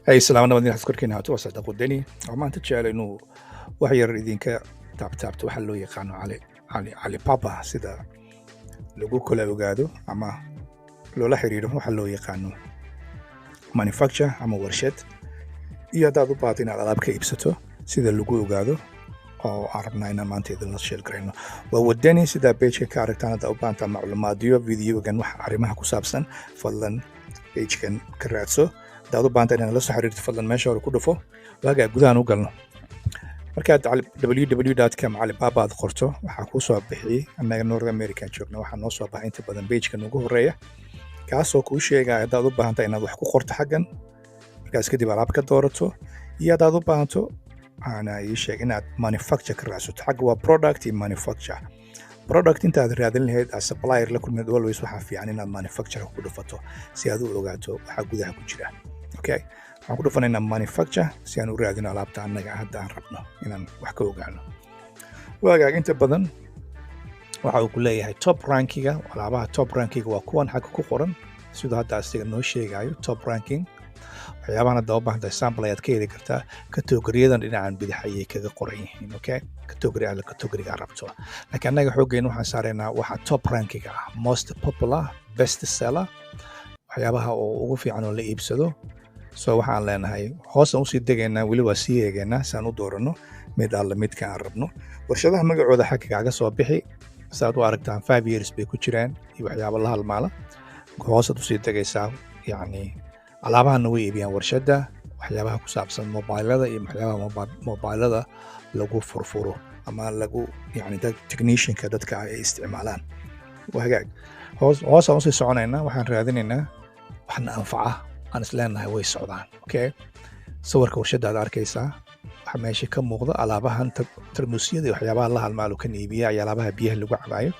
Hey, salaamna wadin xaskarkiina hatu wasada qudani oo maanta jecel inuu wax yar idinka taabtaabto waxa loo yaqaano cali papa sida lagu kala ogaado ama loola xiriiro waxa loo yaqaano manufacture ama warshad iyo hadaad u baahato inaad alaab ka iibsato sida lagu ogaado oo aan rabnaa inaan maanta idinla sheel garayno waa wadani sida pageka ka aragtaan hadda u baahanta macluumaadyo videogan wax arrimaha ku saabsan fadlan pagekan ka raadso hadaad u baahanta inaad la soo xiriirto fadlan meesha hore ku dhufo waagaa gudahan u galno markaad www.com calibaba aad qorto waxaa kuu soo bixiyey annaga North America joogna waxaa noo soo baxay inta badan pagekan ugu horeeya kaasoo kuu sheegaya hadaad u baahanta inaad wax ku qorto xaggan markaas kadib alaab ka doorato iyo hadaad u baahanto ana ii sheeg inaad manufacture ka raadsato xagga waa product iyo manufacture product intaad raadin lahayd as supplier la kulmid always waxaa fiican inaad manufacture ku dhufato si aad u ogaato waxa gudaha ku jira okay waxaan ku dhufanaynaa manufacture si aan u raadino alaabta annaga hadda aan rabno inaan wax ka ogaano waagaag inta badan waxa uu ku leeyahay top rankiga alaabaha top rankiga waa kuwan xagga ku qoran sidoo hadda asiga noo sheegayo top ranking waxyaabahan hadda u baahanta sample ayaad ka heli kartaa kategoriyadan dhinacan bidix ayay kaga qoran yihiin okay kategoriga rabto laakiin annaga xooggeena waxaan saaraynaa waxa top rankiga ah most popular best seller waxyaabaha oo ugu fiican oo la iibsado so waxaan leenahay hoosaan usii degaynaa weli waa sii eegaynaa saan u doorano mid alla midka aan rabno warshadaha magacooda xagga kaaga soo bixi saad u aragtaan 5 years bay ku jiraan iyo waxyaabo la halmaala hoosaad usii degaysaa yacni alaabahanna way iibiyaan warshadda waxyaabaha ku saabsan mobilada iyo waxyaabaha mobilada lagu furfuro ama lagu yacni technicianka dadka ay isticmaalaan waa hagaag hoosaan usii soconaynaa waxaan raadinaynaa waxna anfaca aan isleenahay way socdaan okay sawirka warshadda aad arkaysaa waxa meesha ka muuqda alaabahan tarmuusyada iyo waxyaabaha la halmaalo kan iibiya iyo alaabaha biyaha lagu cabaayo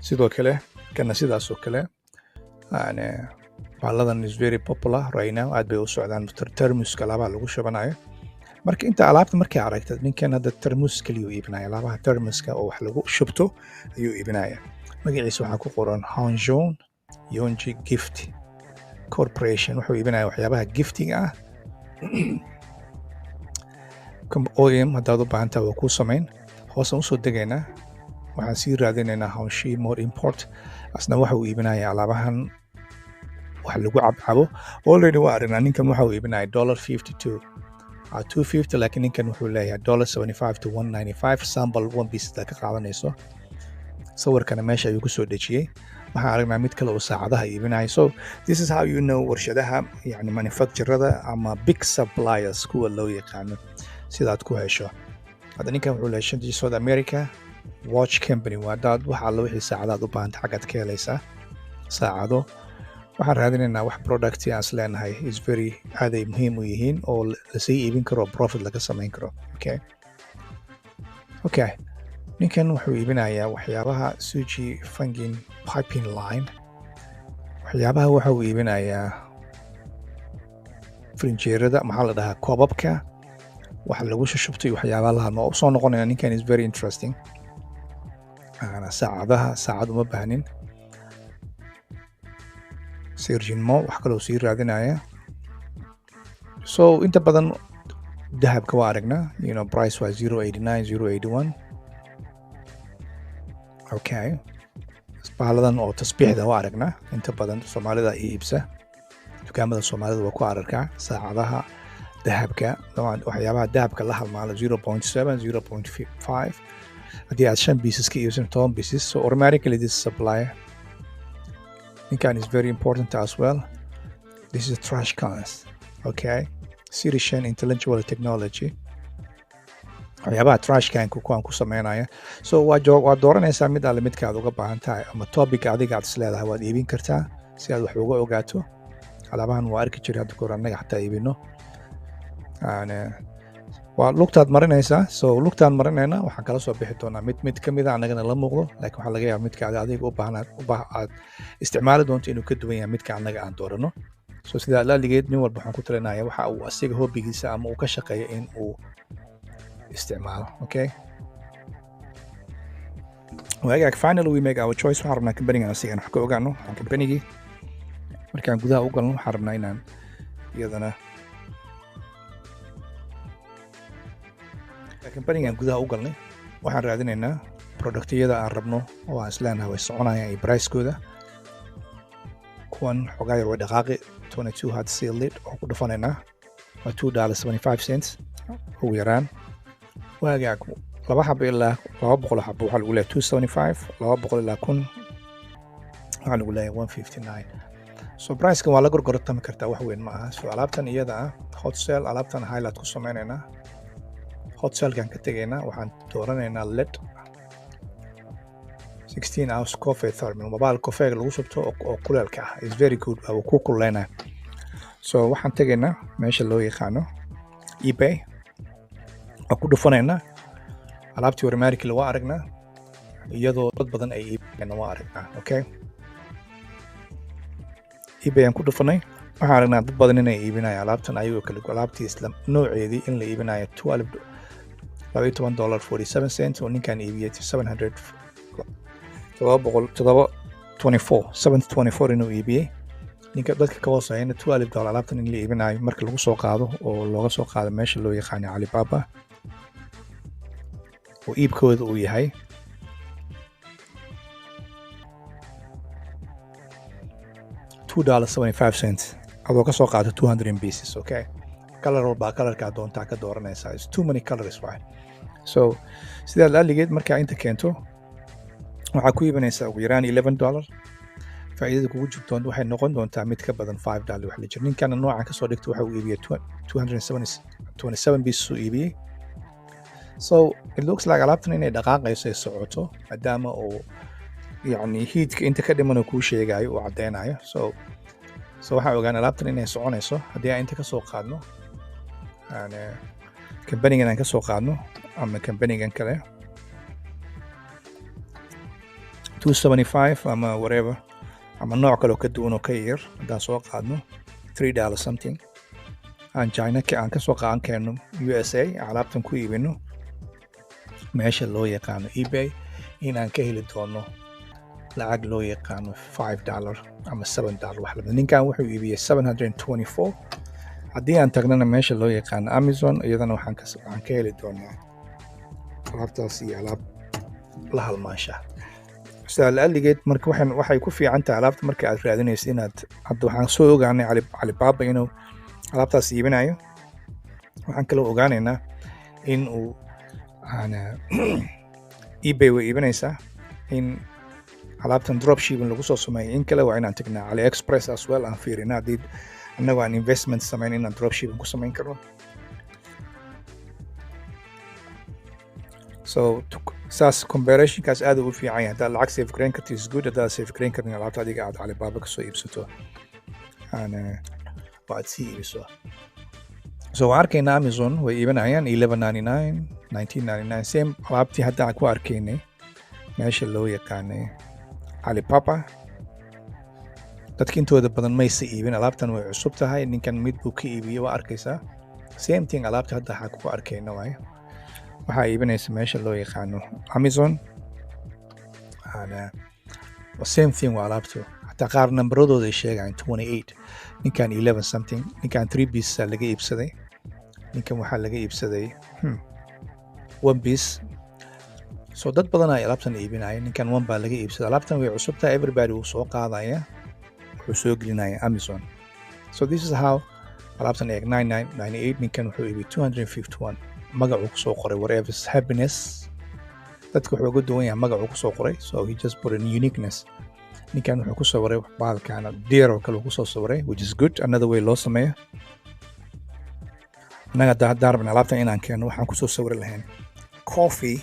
sidoo kale kana sidaas oo kale baaladan is very popular right now aad bay u socdaan tarmuuska alaabaha lagu shubanayo marka inta alaabta markay aragtad ninkan hadda tarmuus kaliya iibinaya alaabaha tarmuuska oo wax lagu shubto ayuu iibinaya magaciisa waxaa ku qoran Hanjon Yonji Gift Corporation wuxuu iibinaya waxyaabaha giftiga ah OEM haddaad u baahantaa waa kuu samayn hoosaan usoo degaynaa waxaan sii raadinaynaa Hanshi More Import asna waxa uu iibinaya alaabahan wax lagu cabcabo already waa aragnaa ninkan waxa uu iibinaya $52 $250 laakiin ninkan wuxuu leeyahay $75 to $195 sample one piece ka qaadanayso sawirkana meesha ayuu ku soo dejiyey waxaan aragnaa mid kale oo saacadaha iibinaya so this is how you know warshadaha yani manufacturada ama big suppliers kuwa loo yaqaano sidaad ku hesho hadda ninkan wuxuu leeyahay shantii South America watch company waa dad waxa alla wixii saacadaad u baahanta xaggaad ka helaysaa saacado waxaan raadinaynaa wax product aan isleenahay is very aaday muhiim u yihiin oo lasii iibin karo profit laga samayn karo okay ninkan wuxuu iibinayaa waxyaabaha Suji Fungin Piping Line waxyaabaha waxa uu iibinayaa frinjeerada maxaa la dhahaa koobabka waxa lagu shubtay waxyaabaha la hadmo soo noqonaya ninkan is very interesting saacad uma baahnin Surgeon Mo wax kaloo sii raadinaya so inta badan dahabka waa aragnaa price waa 089 081 okay baaladan oo tasbiixda waa aragnaa inta badan Soomaalida iibsa dukaamada Soomaalida waa ku arkaa saacadaha dahabka waxyaabaha dahabka la halmaalo 0.7 0.5 haddii aad 5 pieces ka iibsan 10 pieces so automatically this supplier Ninkan is very important as well. This is trash cans. Okay. Sirishan intellectual technology. waxyaabaha trash canku kuwaan ku sameynaya so waa dooranaysaa mid alle midka aad uga baahan tahay ama topic adiga aad isleedahay waad iibin kartaa si aad wax uga ogaato alaabahan waa arki jiray hadda kahor annaga xataa iibino waa lugtaad marinaysaa so lugtaan marinayna waxaan kala soo bixi doonaa mid ka mid a annagana la muuqdo laakiin waxaa laga yaaba midka adiga aad isticmaali doonto inuu ka duwan yahay midka annaga aan doorano so sidaa laaligeed nin walba waxaan ku talinaya waxa uu asiga hobbigiisa ama uu ka shaqeeyo in uu isticmaalo okay waagaag finally we make our choice waxaan rabnaa companigan asigan wax ka ogaano companigii markaan gudaha u galno waxaan rabnaa inaan iyadana kambanigan gudaha u galnay waxaan raadinaynaa productyada aan rabno oo aan isleenahay way soconayaan iyo pricekooda. kuwan xogaa yar way dhaqaaqi 22 hard seal lid oo ku dhufanaynaa waa $2.75 ugu yaraan. waagaag 2 xabo ilaa 200 xabo waxaa lagu leeyahay $2.75, 200 ilaa 1000 waxaa lagu leeyahay $1.59. so pricekan waa la gorgortami kartaa, wax weyn ma aha. so alaabtan iyada ah hot sale, alaabtan highlight ku sameynaynaa. hot salekan ka tegaynaa, waxaan dooranaynaa led 16 ounce coffee thermal, mobile coffeega lagu shubto oo kuleelka ah. is very good, waa ku kululaynaa. so waxaan tegaynaa meesha loo yaqaano eBay, waa ku dhufanaynaa. alaabtii warmaarikii waa aragnaa, iyadoo dad badan ay iibiyaan waa aragnaa. okay, eBay aan ku dhufanay, waxaan aragnaa dad badan inay iibinayaan alaabtan ayagoo kale alaabtii isla nooceedii in la iibinayo $12.47 oo ninkan iibiyay $724 inuu iibiyey. ninka dadka ka hoosayna $12 alaabtan in la iibinayo marka lagu soo qaado oo looga soo qaado meesha loo yaqaano Alibaba oo iibkooda uu yahay $2.75 adoo ka soo qaado 200 pieces. okay, color walba colorka doontaa ka dooranaysaa. it's too many colors why. so sidaa laaligeed markaa inta keento waxaa ku iibinaysaa ugu yaraan $11. faa'iidada kugu jirto waxay noqon doontaa mid ka badan $5 wax la jir. ninkana noocan ka soo dhigto waxa uu iibiyay 227 pieces uu iibiyey. so it looks like alaabtan inay dhaqaaqayso ay socoto maadaama uu yani heatka inta ka dhiman uu kuu sheegayo uu caddeynayo. so waxaan ogaan alaabtan inay soconayso haddii aan inta ka soo qaadno kambanigan aan ka soo qaadno ama kambanigan kale 275 ama whatever ama nooc kale oo ka duwan oo ka yar haddaan soo qaadno $3 something aan China aan ka soo qaadan keenno USA alaabtan ku iibino meesha loo yaqaano eBay inaan ka heli doono lacag loo yaqaano $5 ama $7 wax lamid. ninkan wuxuu iibiyay $724. haddii aan tagnana meesha loo yaqaano Amazon iyadana waxaan ka heli doonaa alaabtaas iyo alaab la halmaansha. sidaa laaligeed marka waxay ku fiican tahay alaabta marka aad raadinayso inaad hadda waxaan soo ogaanay Alibaba inuu alaabtaas iibinayo. waxaan kaloo ogaanaynaa in uu eBay way iibinaysaa in alaabtan dropshipping lagu soo sameeyo in kale waa inaan tagnaa AliExpress as well aan fiirina haddii annagu aan investment samayn inaan dropshipping ku samayn karno. so saas comparationkaas aad u fiican yahay. haddaad lacag save gareyn karto is good, haddaad save gareyn karin alaabta adiga aad Alibaba ka soo iibsato waad sii iibiso. so waan arkaynaa Amazon way iibinayaan $11.99, $19.99 same alaabtii hadda aan ku arkaynay meesha loo yaqaanay Alibaba. dadka intooda badan maysa iibin, alaabtan way cusub tahay. ninkan mid buu ka iibiyey waa arkaysaa. same thing alaabta hadda waxaa ku arkayna waaye waxaa iibinaysa meesha loo yaqaano Amazon. same thing waa alaabtu, hataa qaar nambaradooda ay sheegaan 28, ninkan 11 something. ninkan 3 pieces laga iibsaday, ninkan waxaa laga iibsaday 1 piece. so dad badan ay alaabtan iibinaya. ninkan 1 baa laga iibsaday. alaabtan way cusub tahay, everybody wuu soo qaadaya, wuxuu soo gelinaya Amazon. so this is how alaabtan eeg 99.98. ninkan wuxuu iibiyay 251. magacuu ku soo qoray whatever happiness. dadka wuxuu uga duwan yahay magacuu ku soo qoray, so he just put a uniqueness. ninkan wuxuu ku soo waray baalkaana deer oo kale ku soo sawiray, which is good, another way loo sameeyo. annaga haddaan rabna alaabtan inaan keeno waxaan ku soo sawiri lahayn coffee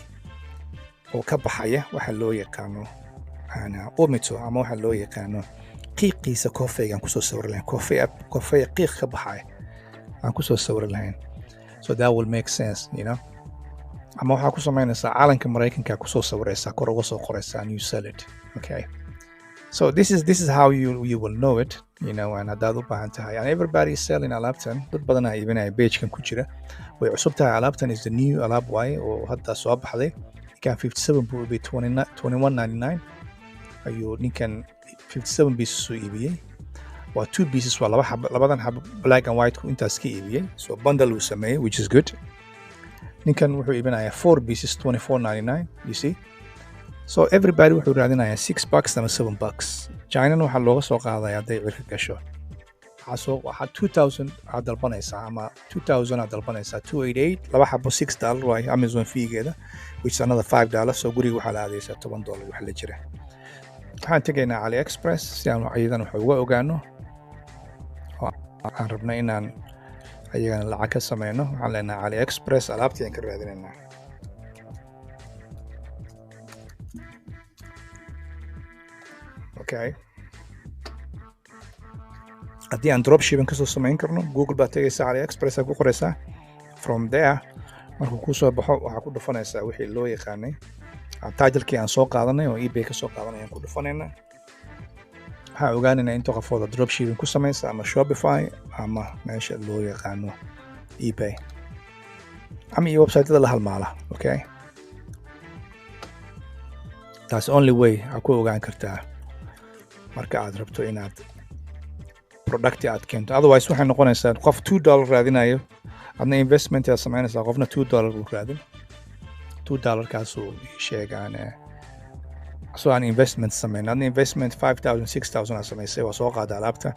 oo ka baxaya waxa loo yaqaano omito ama waxa loo yaqaano qiiqiisa coffeegaan ku soo sawiri lahayn. coffee qiiq ka baxaya aan ku soo sawiri lahayn. so that will make sense, you know. ama waxaa ku samaynaysaa calanka Mareykanka ku soo sawiraysaa, kor uga soo qoraysaa and you sell it. okay, so this is how you will know it, you know. and haddaad u baahan tahay and everybody is selling alaabtan. dad badan aa iibinaya pagekan ku jira, way cusub tahay alaabtan. is the new alaab waaye oo hadda soo baxday. ninkan 57 buu iibiyay $21.99 ayuu ninkan 57 pieces soo iibiyey. waa 2 pieces, waa labadan xabo black and white ku intaas ka iibiyey. so bundle uu sameeyey, which is good. ninkan wuxuu iibinayaa 4 pieces $24.99 you see. So everybody wuxuu raadinayaa $6 ama $7. China waxaa looga soo qaadaya hadday cirka gasho. waxaa 2000 aad dalbanaysaa ama 2000 aad dalbanaysaa 288 laba xabo $6 waaye Amazon feegeeda which is another $5. So guriga waxaa la aadaysaa $10 wax la jira. waxaan tegaynaa AliExpress si aan ayadan wax uga ogaano. waxaan rabnaa inaan ayagana lacag ka sameyno. waxaan leenahay AliExpress alaabtii aan ka raadinaynaa. okay, haddii aan dropshipping kasoo samayn karno Google baa tegaysaa AliExpress aad ku qoraysaa. From there markuu kuu soo baxo waxaa ku dhufanaysaa wixii loo yaqaanay titlekii aan soo qaadanay oo eBay ka soo qaadanay aan ku dhufanaynaa. waxaan ogaanaynaa inta qofooda dropshipping ku samaysa ama Shopify ama meesha loo yaqaano eBay ama iyo website-yada la halmaala. okay, that's only way aad ku ogaan kartaa marka aad rabto inaad product aad keento. Otherwise waxay noqonaysaa qof $2 raadinayo adna investment aad samaynaysaa qofna $2 uu raadin. $2 kaasuu sheegaan soo aan investment samayn adna investment $5,000 $6,000 aad samaysay waa soo qaada alaabta.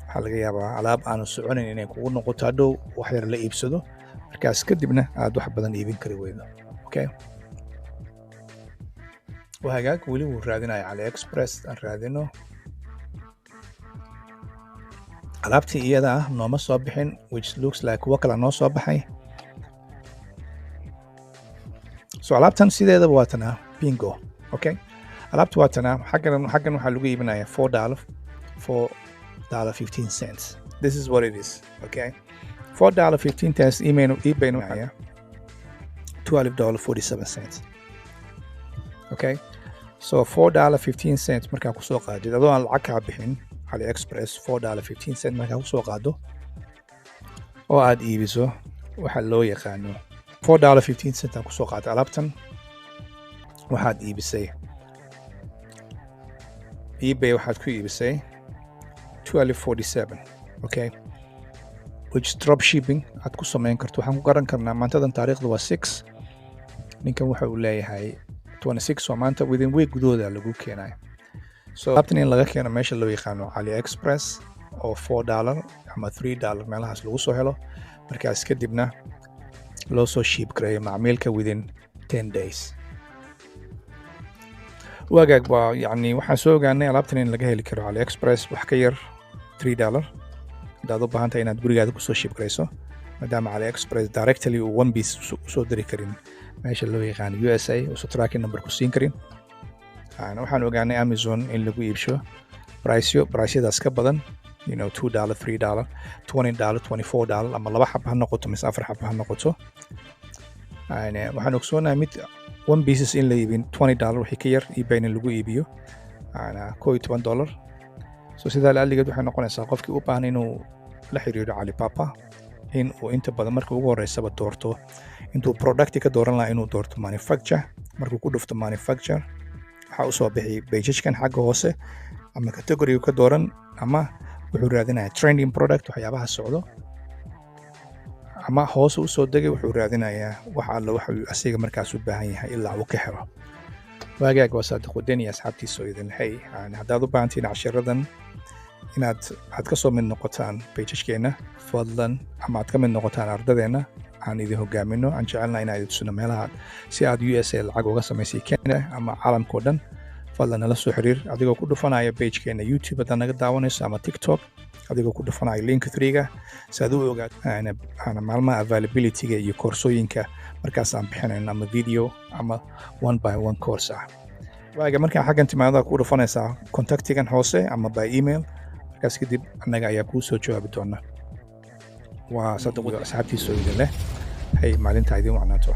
waxaa laga yaabaa alaab aanu soconayn inay kugu noqoto hadhow wax yar la iibsado markaas kadibna aad wax badan iibin kari weydo. okay, waa hagaag weli wuu raadinaya AliExpress aan raadino. alaabtii iyada ah nooma soo bixin which looks like kuwa kale noo soo baxay. so alaabtan sideedaba waa tanaa bingo. okay, alaabta waa tanaa xaggan waxaa lagu iibinayaa $4.15. this is what it is. okay, $4.15 eBay naya $12.47. okay, so $4.15 markaa kusoo qaadid adoo aan lacag kaa bixin AliExpress $4.15 markaa kusoo qaado oo aad iibiso waxa loo yaqaano $4.15 aan kusoo qaado alaabtan waxaad iibisay eBay waxaad ku iibisay $12.47. okay, which drop shipping aad ku samayn karto. waxaan ku garan karnaa maantadan taariikhdu waa 6 ninkan waxa uu leeyahay 26 oo maanta within week gudahooda lagu keenayo. so alaabtan in laga keeno meesha loo yaqaano AliExpress oo $4 ama $3 meelahaas lagu soo helo markaas kadibna loo soo ship gareeyo macmiilka within 10 days. waagaag baa yacni waxaan soo ogaanay alaabtan in laga heli karo AliExpress wax ka yar $3 haddaad u baahan tahay inaad gurigaada kusoo ship garayso maadaama AliExpress directly uu one piece usoo diri karin meesha loo yaqaano USA usoo tracking number ku siin karin. waxaan ogaanay Amazon in lagu iibsho priceyadaas ka badan $2 $3 $20 $24 ama laba xab ha noqoto mise afar xab ha noqoto. waxaan ogsoonahay mid one pieces in la iibin $20 wixii ka yar eBayna lagu iibiyo $11. so sidaa laaligeed waxay noqonaysaa qofkii u baahan inuu la xiriiro Alibaba in uu inta badan marka ugu horeysaba doorto intuu product ka dooran lahaa inuu doorto manufacture. markuu ku dhufto manufacture waxaa usoo bixi pagekan xagga hoose ama category ka dooran ama wuxuu raadinayaa trending product waxyaabaha socdo ama hoose usoo degay wuxuu raadinayaa wax alla waxa uu asiga markaas u baahan yahay ilaa uu ka helo. waagaag waa Saadiq Wadani asxaabtiisa oo idin hay haddaad u baahantiin cashiradan inaad ka soo mid noqotaan pagekeena fadlan ama aad ka mid noqotaan ardadeena aan idin hogaamino. aan jecelnahay inaad idin tusino meelaha si aad USA lacag uga samaysay Canada ama caalamka oo dhan. fadlan nala soo xiriir adigoo ku dhufanaya pagekeena YouTube haddaad naga daawanayso ama TikTok adigoo ku dhufanaya link 3ga si aad u ogaato maalmaha availability-ga iyo koorsooyinka markaas aan bixinayno ama video ama 1-by-1 course ah. waaga markaa xaggan timaadada ku dhufanaysaa contactigan hoose ama by email markaas kadib annaga ayaa kuu soo jawaabi doona. waa Saadiq asxaabtiisa oo idin leh hay maalinta idin wacnaato.